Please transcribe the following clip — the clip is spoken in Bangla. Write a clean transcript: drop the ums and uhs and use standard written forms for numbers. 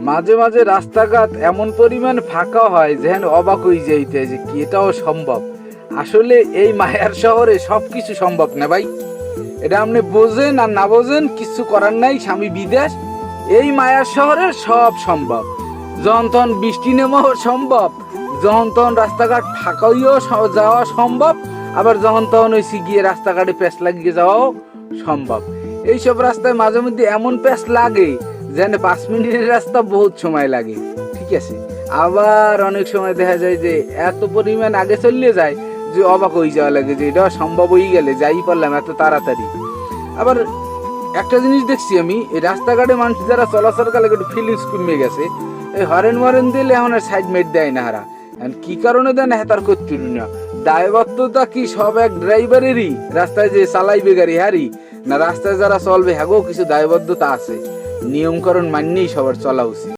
মাঝে মাঝে রাস্তাঘাট এমন পরিমাণ ফাঁকা হয় যেন অবাক হয়ে যাইতে যে কি এটাও সম্ভব। আসলে এই মায়ার শহরে সবকিছু সম্ভব না ভাই। এটা আপনি বোঝেন আর না বোঝেন কিছু করার নাই, স্বামী বিদেশ। এই মায়ার শহরে সব সম্ভব। যখন তখন বৃষ্টি নেওয়াও সম্ভব, যখন তখন রাস্তাঘাট ফাঁকা হইয়াও যাওয়া সম্ভব, আবার যখন তখন ওই গিয়ে রাস্তাঘাটে প্যাঁচ লাগিয়ে যাওয়াও সম্ভব। এইসব রাস্তায় মাঝে মধ্যে এমন প্যাঁচ লাগে যেন 5 মিনিটের রাস্তা বহুত সময় লাগে, ঠিক আছে। আবার অনেক সময় দেখা যায় যে এত পরিমাণ আগে চলে যায় যে অবাক হয়ে যাওয়া লাগে যে এটা সম্ভব হয়ে গেলে যাই পারলাম এত তাড়াতাড়ি। আবার একটা জিনিস দেখছি আমি, এই রাস্তাঘাটে মানুষ যারা চলাচল করে একটু ফিলিংস কমে গেছে। এই হরেন মরেন দিলে এখন আর সাইড মেট দেয় না হারা। কি কারণে দেয় না তার করতে না। দায়বদ্ধতা কি সব এক ড্রাইভারেরই, রাস্তায় যে চালাইবে গাড়ি হারি, না রাস্তায় যারা চলবে হ্যাগো কিছু দায়বদ্ধতা আছে। নিয়মকরণ মানলেই সবার চলা উচিত।